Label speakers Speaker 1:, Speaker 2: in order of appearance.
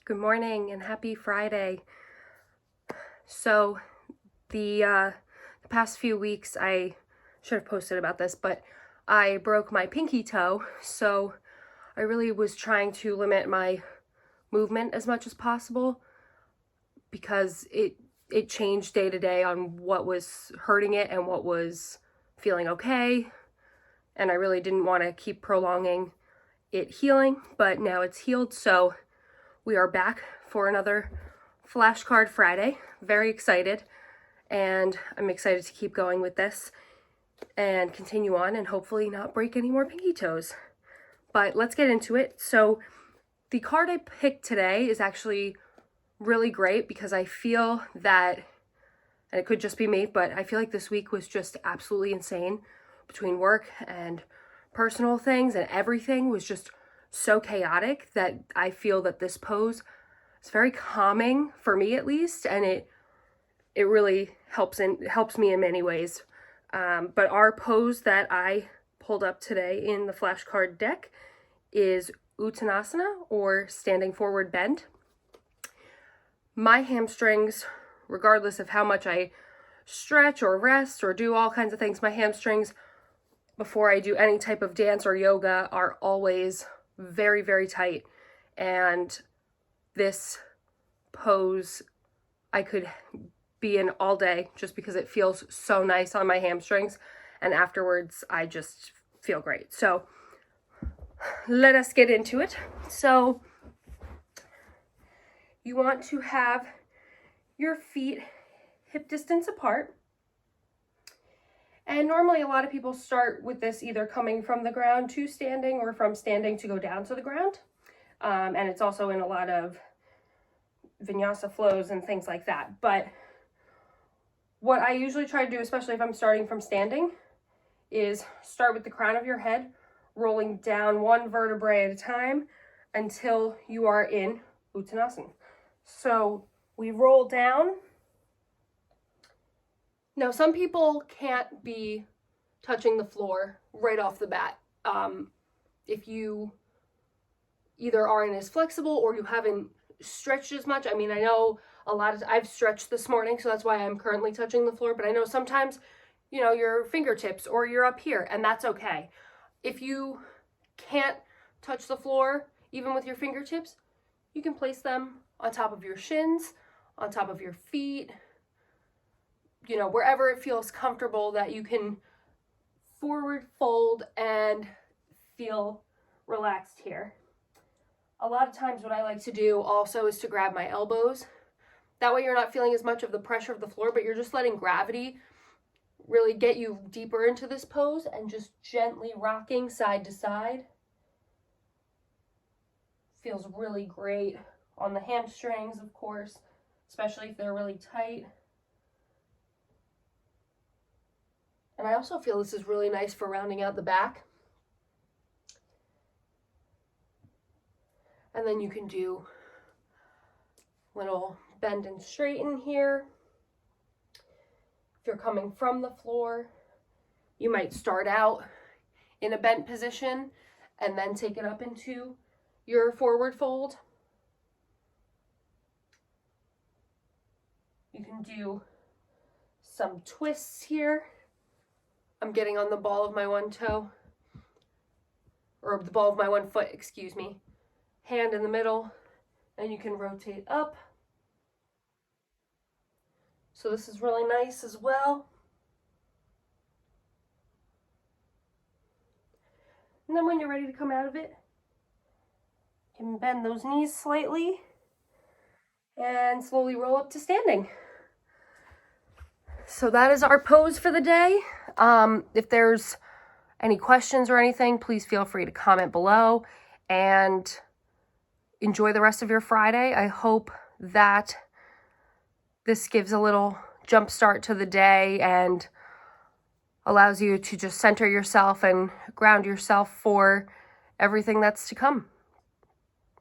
Speaker 1: Good morning and happy Friday. So the past few weeks, I should have posted about this, but I broke my pinky toe, so I really was trying to limit my movement as much as possible because it changed day to day on what was hurting it and what was feeling okay, and I really didn't want to keep prolonging it healing, but now it's healed, so we are back for another Flashcard Friday. Very excited, and I'm excited to keep going with this and continue on and hopefully not break any more pinky toes. But let's get into it. So the card I picked today is actually really great because I feel that, and it could just be me, but I feel like this week was just absolutely insane between work and personal things, and everything was just so chaotic that I feel that this pose is very calming for me, at least, and it really helps me in many ways. But our pose that I pulled up today in the flashcard deck is Uttanasana, or standing forward bend. My hamstrings, regardless of how much I stretch or rest or do all kinds of things, my hamstrings before I do any type of dance or yoga are always very, very tight, and this pose I could be in all day just because it feels so nice on my hamstrings, and afterwards I just feel great. So let us get into it. So you want to have your feet hip distance apart. And normally a lot of people start with this either coming from the ground to standing or from standing to go down to the ground. And it's also in a lot of vinyasa flows and things like that. But what I usually try to do, especially if I'm starting from standing, is start with the crown of your head, rolling down one vertebrae at a time until you are in Uttanasana. So we roll down. Now, some people can't be touching the floor right off the bat. If you either aren't as flexible or you haven't stretched as much. I mean, I know I've stretched this morning, so that's why I'm currently touching the floor, but I know sometimes, your fingertips or you're up here, and that's okay. If you can't touch the floor, even with your fingertips, you can place them on top of your shins, on top of your feet, wherever it feels comfortable that you can forward fold and feel relaxed here. A lot of times what I like to do also is to grab my elbows. That way you're not feeling as much of the pressure of the floor, but you're just letting gravity really get you deeper into this pose and just gently rocking side to side. Feels really great on the hamstrings, of course, especially if they're really tight. And I also feel this is really nice for rounding out the back. And then you can do little bend and straighten here. If you're coming from the floor, you might start out in a bent position and then take it up into your forward fold. You can do some twists here. I'm getting on the ball of my one toe, or the ball of my one foot, excuse me. Hand in the middle, and you can rotate up. So this is really nice as well. And then when you're ready to come out of it, you can bend those knees slightly and slowly roll up to standing. So that is our pose for the day. If there's any questions or anything, please feel free to comment below, and enjoy the rest of your Friday. I hope that this gives a little jump start to the day and allows you to just center yourself and ground yourself for everything that's to come.